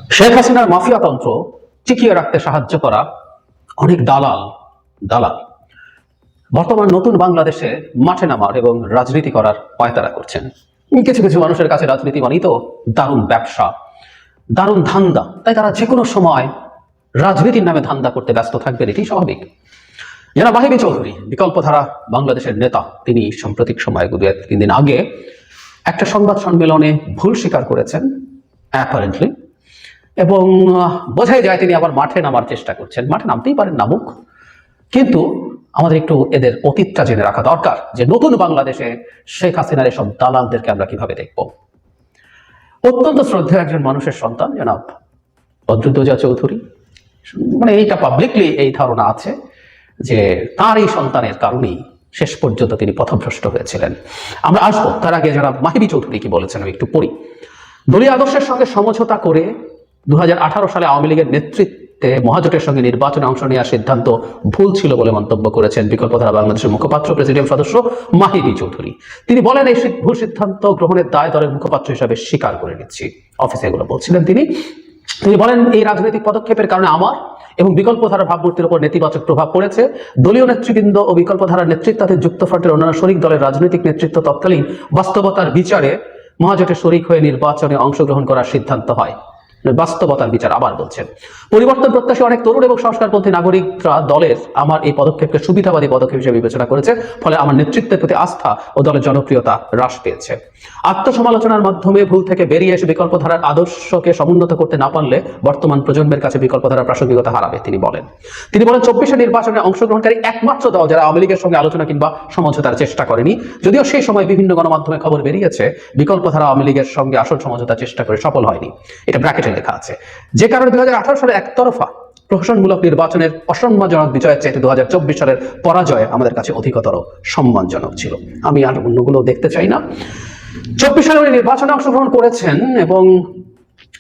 শেখ হাসিনার মাফিয়া তন্ত্র টিকিয়ে রাখতে সাহায্য করা অনেক দালাল দালাল বর্তমান নতুন বাংলাদেশে মাঠে নামার এবং রাজনীতি করার পায়তারা করছেন। কিছু কিছু মানুষের কাছে রাজনীতি মানেই তো দারুণ ব্যবসা, দারুণ ধান্দা, তাই তারা যে কোনো সময় রাজনীতির নামে ধান্দা করতে ব্যস্ত থাকবেন, এটি স্বাভাবিক। জনাব মাহিবী চৌধুরী বিকল্পধারা বাংলাদেশের নেতা, তিনি সাম্প্রতিক সময় 2-3 দিন আগে একটা সংবাদ সম্মেলনে ভুল স্বীকার করেছেন অ্যাপারেন্টলি, এবং বোঝাই যায় তিনি আবার মাঠে নামার চেষ্টা করছেন। মাঠে নামতেই পারেন, নামুক, কিন্তু আমাদের একটু এদের অতীতটা জেনে রাখা দরকার, যে নতুন বাংলাদেশে শেখ হাসিনার এসব দালালদেরকে আমরা কিভাবে দেখব। অত্যন্ত শ্রদ্ধেয় একজন মানুষের সন্তান জনাব বদরুদ্দোজা চৌধুরী, মানে এইটা পাবলিকলি এই ধারণা আছে যে তার এই সন্তানের কারণেই শেষ পর্যন্ত তিনি পথভ্রষ্ট হয়েছিলেন। আমরা আসবো, তার আগে জনাব মাহিবী চৌধুরী কি বলেছেন আমি একটু পড়ি। দলীয় আদর্শের সঙ্গে সমঝোতা করে 2018 সালে আওয়ামী লীগের নেতৃত্বে মহাজোটের সঙ্গে নির্বাচনে অংশ নেওয়ার সিদ্ধান্ত ভুল ছিল বলে মন্তব্য করেছেন বিকল্পধারা বাংলাদেশের মুখপাত্র প্রেসিডিয়াম সদস্য মাহিবী চৌধুরী। তিনি বলেন, এই ভুল সিদ্ধান্ত গ্রহণের দায় দলের মুখপাত্র হিসাবে স্বীকার করে নিচ্ছি। অফিসে এগুলো বলছিলেন তিনি বলেন, এই রাজনৈতিক পদক্ষেপের কারণে আমার এবং বিকল্পধারার ভাবমূর্তির উপর নেতিবাচক প্রভাব পড়েছে। দলীয় নেতৃবৃন্দ ও বিকল্পধারার নেতৃত্বাধীন যুক্তফ্রন্টের অন্যান্য শরিক দলের রাজনৈতিক নেতৃত্ব তৎকালীন বাস্তবতার বিচারে মহাজোটের শরিক হয়ে নির্বাচনে অংশগ্রহণ করার সিদ্ধান্ত হয়। বাস্তবতার বিচার আবার বলছেন, পরিবর্তন প্রত্যাশী অনেক তরুণ এবং সংস্কারপন্থী নাগরিকরা দলের আমার এই পদক্ষেপকে সুবিধাবাদী পদক্ষেপ হিসেবে বিবেচনা করেছে, ফলে আমার নেতৃত্বের প্রতি আস্থা ও দলের জনপ্রিয়তা হ্রাস পেয়েছে। আত্মসমালোচনার মাধ্যমে ভুল থেকে বেরিয়ে এসে বিকল্পধারার আদর্শকে সমুন্নত করতে না পারলে বর্তমান প্রজন্মের কাছে বিকল্পধারার প্রাসঙ্গিকতা হারাবে। তিনি বলেন 24 নির্বাচনে অংশগ্রহণকারী একমাত্র দল যারা আওয়ামী লীগের সঙ্গে আলোচনা কিংবা সমঝোতার চেষ্টা করেনি, যদিও সেই সময় বিভিন্ন গণমাধ্যমে খবর বেরিয়েছে বিকল্পধারা আওয়ামী লীগের সঙ্গে আসল সমঝোতার চেষ্টা করে সফল হয়নি, এটা ব্র্যাকেটে লেখা আছে। যে কারণে 2018 সালে একতরফা প্রহসনমূলক নির্বাচনের অসম্মানজনক বিজয়ের চাইতে 2024 সালের পরাজয় আমাদের কাছে অধিকতর সম্মানজনক ছিল। আমি আর অন্যগুলো দেখতে চাই না। 24 সালে উনি নির্বাচনে অংশগ্রহণ করেছেন এবং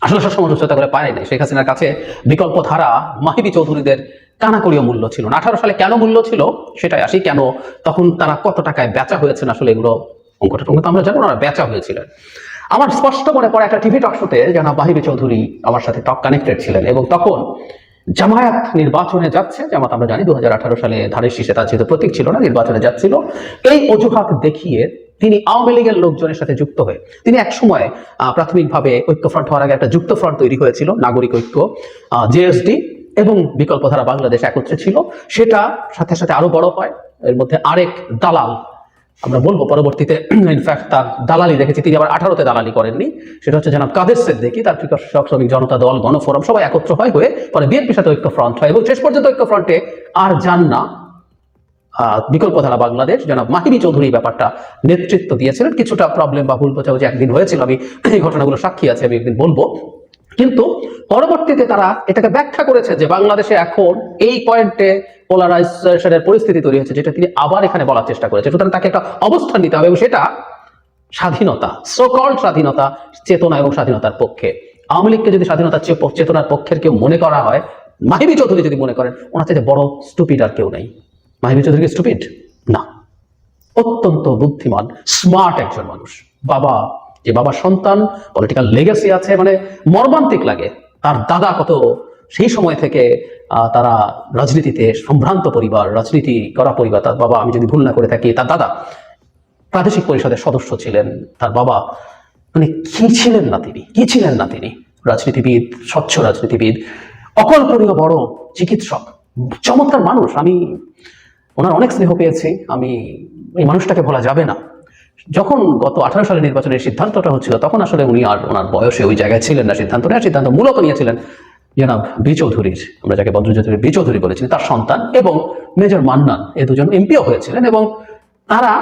আসলে সমঝোতা করে পারেনি। শেখ হাসিনার কাছে বিকল্পধারা মাহিবী চৌধুরীদের কানাকড়িও মূল্য ছিল না। 18 সালে কেন মূল্য ছিল সেটাই আসি, কেন তখন তারা কত টাকায় বেচা হয়েছেন, আসলে এগুলো অঙ্কটা আমরা জানো না, বেচা হয়েছিলেন। আমার স্পষ্ট মনে পড়ে একটা টিভি টক শোতে জনাব মাহিবী চৌধুরী আমার সাথে টক কানেক্টেড ছিলেন, এবং তখন জামায়াত নির্বাচনে যাচ্ছে। জামাত আমরা জানি 2018 সালে ধানের শীষে তার যেহেতু প্রতীক ছিল না, নির্বাচনে যাচ্ছিল। এই অজুহাত দেখিয়ে তিনি আওয়ামী লীগের লোকজনের সাথে যুক্ত হয়ে, তিনি এক সময় প্রাথমিকভাবে ঐক্যফ্রন্ট হওয়ার আগে একটা যুক্ত ফ্রন্ট তৈরি হয়েছিল, নাগরিক ঐক্য, জেএসডি এবং বিকল্পধারা বাংলাদেশ একত্রে ছিল। সেটা সাথে সাথে আরো বড় হয়, এর মধ্যে আরেক দালাল, আমরা বলবো পরবর্তীতে ইনফ্যাক্ট তার দালালি দেখেছি, তিনি আবার 18-তে দালালি করেননি, সেটা হচ্ছে জনাব কাদের সিদ্দিকী, তার কৃষক শ্রমিক জনতা দল, গণফোরাম সবাই একত্র হয়ে পরে বিএনপির সাথে ঐক্য ফ্রন্ট হয়, এবং শেষ পর্যন্ত ঐক্য ফ্রন্টে আর যান না বিকল্পধারা বাংলাদেশ। জনাব মাহিবী চৌধুরী ব্যাপারটা নেতৃত্ব দিয়েছিলেন। কিছুটা প্রবলেম বা ভুল বোঝাবুঝি একদিন হয়েছিল, আমি এই ঘটনাগুলো সাক্ষী আছে, আমি একদিন বলবো। কিন্তু পরবর্তীতে তারা এটাকে ব্যাখ্যা করেছে যে বাংলাদেশে এখন এই পয়েন্টে পোলারাইজেশনের পরিস্থিতি তৈরি হয়েছে, যেটা তিনি আবার এখানে বলার চেষ্টা করেছে। সুতরাং তাকে একটা অবস্থান নিতে হবে, এবং সেটা স্বাধীনতা, সো কল্ড স্বাধীনতা, চেতনা এবং স্বাধীনতার পক্ষে। আওয়ামী লীগকে যদি স্বাধীনতার চেতনার পক্ষের কেউ মনে করা হয়, মাহিবী চৌধুরী যদি মনে করেন, ওনার চাইতে বড় স্টুপিড আর কেউ নেই। মাহিবী চৌধুরী কি স্টুপিড? না, অত্যন্ত বুদ্ধিমান, স্মার্ট একজন মানুষ। যে বাবার সন্তান, পলিটিক্যাল লেগেসি আছে, মানে মর্মান্তিক লাগে। তার দাদা কত সেই সময় থেকে তারা রাজনীতিতে সম্ভ্রান্ত পরিবার, রাজনীতি করা পরিবার। তার বাবা, আমি যদি ভুল না করে থাকি, তার দাদা প্রাদেশিক পরিষদের সদস্য ছিলেন। তার বাবা মানে কি ছিলেন না তিনি রাজনীতিবিদ, স্বচ্ছ রাজনীতিবিদ, অকল্পনীয় বড় চিকিৎসক, চমৎকার মানুষ। আমি ওনার অনেক স্নেহ পেয়েছি, আমি এই মানুষটাকে ভোলা যাবে না। যখন গত 18 সালের নির্বাচনের সিদ্ধান্তটা হচ্ছিল, তখন আসলে উনি আর ওনার বয়সে ওই জায়গায় ছিলেন না। সিদ্ধান্ত মূলত নিয়েছিলেন জনাব বি চৌধুরীর, আমরা যাকে বদরুদ্দোজা বি চৌধুরী বলেছিলেন, তার সন্তান এবং মেজর মান্নান, এই দুজন এমপিও হয়েছিলেন। এবং তারা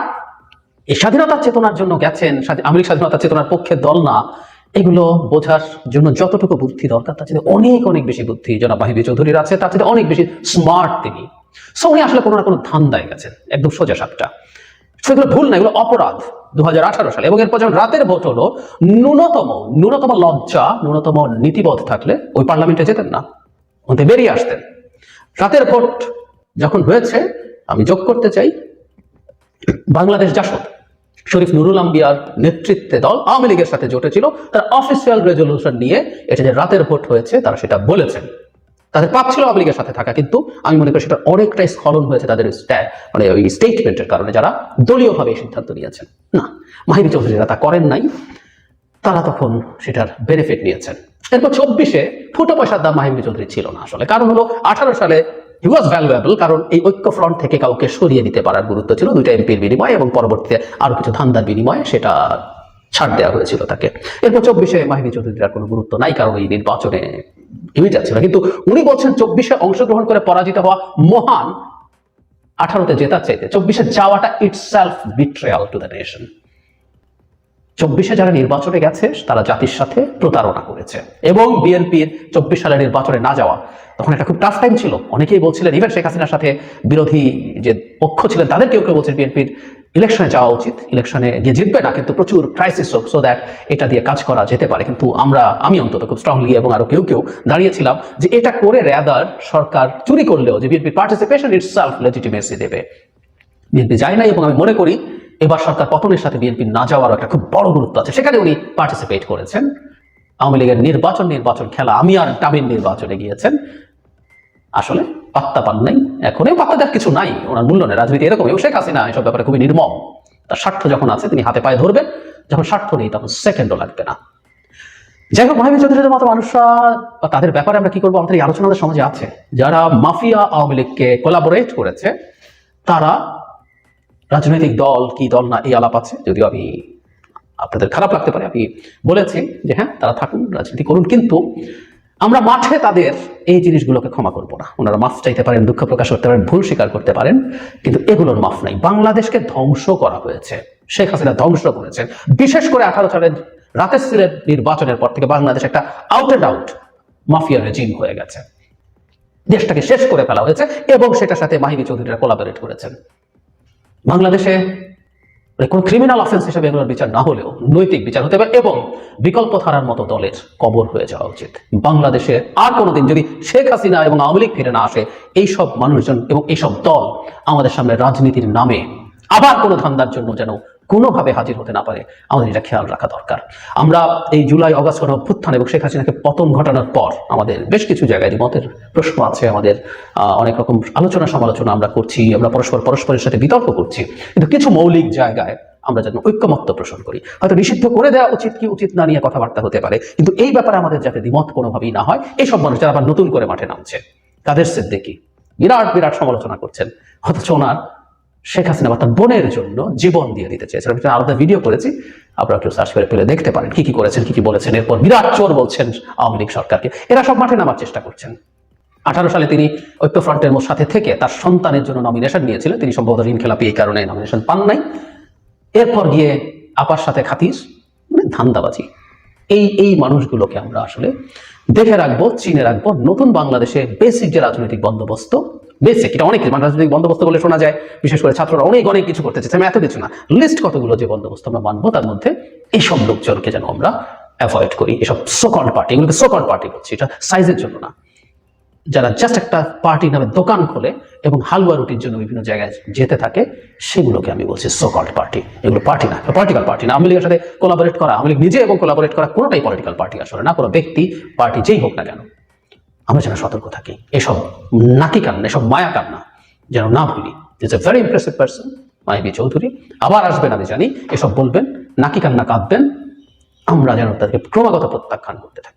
এই স্বাধীনতার চেতনার জন্য গেছেন, আওয়ামী লীগ স্বাধীনতার চেতনার পক্ষে দল না, এগুলো বোঝার জন্য যতটুকু বুদ্ধি দরকার তার চেয়ে অনেক বেশি বুদ্ধি জনাব মাহিবী চৌধুরীর আছে, তার চেয়ে অনেক বেশি স্মার্ট তিনি। সো উনি আসলে কোনো না কোনো ধান্দায় গেছেন, একদম সোজা সাপটা। সেগুলো ভুল না, এগুলো অপরাধ 2018 সালে। এবং এরপর যখন রাতের ভোট হলো, ন্যূনতম লজ্জা, ন্যূনতম নীতিবোধ থাকলে ওই পার্লামেন্টে যেতেন না, ওতে বেরিয়ে আসতেন। রাতের ভোট যখন হয়েছে, আমি যোগ করতে চাই, বাংলাদেশ জাসদ শরীফ নুরুল আম্বিয়ার নেতৃত্বে দল আওয়ামী লীগের সাথে জোটেছিল, তারা অফিসিয়াল রেজলিউশন নিয়ে এটা যে রাতের ভোট হয়েছে তারা সেটা বলেছেন। তাদের পাপ ছিল আওয়ামী লীগের সাথে থাকা, কিন্তু আমি মনে করি সেটা অনেকটাই স্খলন হয়েছে তাদের মানে ওই স্টেটমেন্টের কারণে, যারা দলীয়ভাবে এই সিদ্ধান্ত নিয়েছেন। না, মাহিবী চৌধুরীরা তা করেন নাই, তারা তখন সেটার বেনিফিট নিয়েছেন। এরপর 24-এ ফুটো পয়সার দাম মাহিবী চৌধুরী ছিল না আসলে, কারণ হলো 18 সালে হি ওয়াজ ভ্যালুয়েবল, কারণ এই ঐক্য ফ্রন্ট থেকে কাউকে সরিয়ে দিতে পারার গুরুত্ব ছিল, 2টা এমপির বিনিময়ে এবং পরবর্তীতে আরো কিছু ধান্দার বিনিময়ে সেটা ছাড় দেওয়া হয়েছিল তাকে। এরপর 24-এ মাহিবী চৌধুরীর আর কোনো গুরুত্ব নাই, কারণ এই নির্বাচনে ইমিটা ছিল। কিন্তু উনি বলছেন 24-এ অংশগ্রহণ করে পরাজিত হওয়া মহান, 18-তে জেতার চাইতে 24-এ যাওয়াটা itself betrayal to the nation. 24-এ যারা নির্বাচনে গেছে তারা জাতির সাথে প্রতারণা করেছে, এবং বিএনপির 24 সালের নির্বাচনে না যাওয়া তখন একটা খুব টাফ টাইম ছিল। অনেকেই বলছিলেন, ইভেন শেখ হাসিনার সাথে বিরোধী যে পক্ষ ছিলেন তাদের কেউ কেউ বলছেন বিএনপির ইলেকশনে যাওয়া উচিত, ইলেকশনে গিয়ে জিতবে না কিন্তু প্রচুর ক্রাইসিস হোক, সো দ্যাট এটা দিয়ে কাজ করা যেতে পারে। কিন্তু আমি অন্তত খুব স্ট্রংলি এবং আরো কেউ কেউ দাঁড়িয়েছিলাম যে এটা করে রেদার সরকার চুরি করলেও যে বিএনপির পার্টিসিপেশন ইটসেলফ লেজিটিমেসি দেবে। বিএনপি যায় নাই, এবং আমি মনে করি এবার সরকার পতনের সাথে বিএনপি না যাওয়ারও একটা খুব বড় গুরুত্ব আছে। সেখানে উনি পার্টিসিপেট করেছেন, আওয়ামী লীগের নির্বাচন খেলা আমি আর টামির নির্বাচনে গিয়েছেন, আসলে পাত্তা পান নাই। এখন পাত্তা দেওয়ার কিছু নাই, ওনার মূল্য নেই। রাজনীতি এরকম, শেখ হাসিনা এসব ব্যাপারে খুবই নির্মম। তার স্বার্থ যখন আছে তিনি হাতে পায়ে ধরবেন, যখন স্বার্থ নেই তখন সেকেন্ডও লাগবে না। যাই হোক, মাহিবী চৌধুরীর মতো মানুষরা বা তাদের ব্যাপারে আমরা কি করবো, আমাদের এই আলোচনাদের সমাজে আছে যারা মাফিয়া আওয়ামী লীগকে কোলাবোরেট করেছে, তারা রাজনৈতিক দল কি দল না এই আলাপ আছে, যদিও আমি আপনাদের খারাপ লাগতে পারে, আমি বলেছি যে হ্যাঁ তারা থাকুন, রাজনীতি করুন, কিন্তু আমরা মাঠে তাদের এই জিনিসগুলোকে ক্ষমা করব না। ওনারা মাফ চাইতে পারেন, দুঃখ প্রকাশ করতে পারেন, ভুল স্বীকার করতে পারেন, কিন্তু এগুলোর মাফ নাই। বাংলাদেশকে ধ্বংস করা হয়েছে, শেখ হাসিনা ধ্বংস করেছেন। বিশেষ করে 18 সালের রাতের সিলেট নির্বাচনের পর থেকে বাংলাদেশ একটা out and out mafia regime হয়ে গেছে, দেশটাকে শেষ করে ফেলা হয়েছে, এবং সেটার সাথে মাহিবী চৌধুরীরা কোলাবোরেট করেছেন। বাংলাদেশে কোন ক্রিমিনাল অফেন্স হিসেবে এগুলোর বিচার না হলেও নৈতিক বিচার হতে হবে, এবং বিকল্প ধারার মতো দলের কবর হয়ে যাওয়া উচিত। বাংলাদেশে আর কোনোদিন যদি শেখ হাসিনা এবং আওয়ামী লীগ ফিরে না আসে, এইসব মানুষজন এবং এইসব দল আমাদের সামনে রাজনীতির নামে আবার কোনো ধান্দার জন্য যেন কোনোভাবে হাজির হতে না পারে, আমাদের এটা খেয়াল রাখা দরকার। আমরা এই জুলাই অগাস্ট অভ্যুত্থান এবং শেখ হাসিনাকে পতন ঘটানোর পর আমাদের বেশ কিছু জায়গায় মতের প্রশ্ন আছে, আমাদের অনেক রকম আলোচনা সমালোচনা আমরা করছি, আমরা পরস্পরের সাথে বিতর্ক করছি, কিন্তু কিছু মৌলিক জায়গায় আমরা যেন ঐক্যমত্য পোষণ করি। হয়তো নিষিদ্ধ করে দেওয়া উচিত কি উচিত না নিয়ে কথাবার্তা হতে পারে, কিন্তু এই ব্যাপারে আমাদের যাতে দ্বিমত কোনোভাবেই না হয়। এইসব মানুষ যারা আবার নতুন করে মাঠে নামছে, কাদের সিদ্দিকী বিরাট সমালোচনা করছেন, অথচ ওনার শেখ হাসিনা বা তার বোনের জন্য জীবন দিয়ে দিতে চেয়েছিলাম। একটা আলাদা ভিডিও করেছি, আপনারা কেউ সার্চ করে পেলে দেখতে পারেন কি কি করেছেন, কি কি বলেছেন। এরপর বিরাট চোর বলছেন আওয়ামী লীগ সরকারকে। এরা সব মাঠে নামার চেষ্টা করছেন। 18 সালে তিনি ঐক্য ফ্রন্টের সাথে থেকে তার সন্তানের জন্য নমিনেশন নিয়েছিলেন, তিনি সম্ভবত ঋণ খেলাপি, এই কারণে নমিনেশন পান নাই। এরপর গিয়ে আপার সাথে খাতির, মানে ধান্দাবাজি। এই মানুষগুলোকে আমরা আসলে দেখে রাখবো, চিনে রাখবো। নতুন বাংলাদেশে বেসিক যে রাজনৈতিক বন্দোবস্ত, বেসিক এটা অনেক রাজনৈতিক বন্দোবস্ত বলে শোনা যায়, বিশেষ করে ছাত্ররা অনেক কিছু করতে চাচ্ছে, আমি এত কিছু না, লিস্ট কতগুলো যে বন্দোবস্ত আমরা মানবো, তার মধ্যে এইসব লোকজনকে যেন আমরা অ্যাভয়েড করি। এসব সোকল্ড পার্টি, এগুলোকে সোকল্ড পার্টি বলছি, এটা সাইজের জন্য না, যারা জাস্ট একটা পার্টি নামে দোকান খোলে এবং হালুয়া রুটির জন্য বিভিন্ন জায়গায় যেতে থাকে, সেগুলোকে আমি বলছি সোকল্ড পার্টি। এগুলো পার্টি না, পলিটিক্যাল পার্টি না। আওয়ামী লীগের সাথে কোলাবোরেট করা, আওয়ামী লীগ নিজে এবং কোলাবোরেট করা, কোনোটাই পলিটিক্যাল পার্টি আসলে না, কোনো ব্যক্তি পার্টি যেই হোক না কেন। আমরা যেন সতর্ক থাকি, এসব নাকি কান্না, এসব মায়া কান্না যেন না ভুলি। Is a very impressive person Mahibi Chowdhury, আবার আসবেন আমি জানি, এসব বলবেন, নাকি কান্না কাঁদবেন, আমরা যেন তাদেরকে ক্রমাগত প্রত্যাখ্যান করতে থাকি।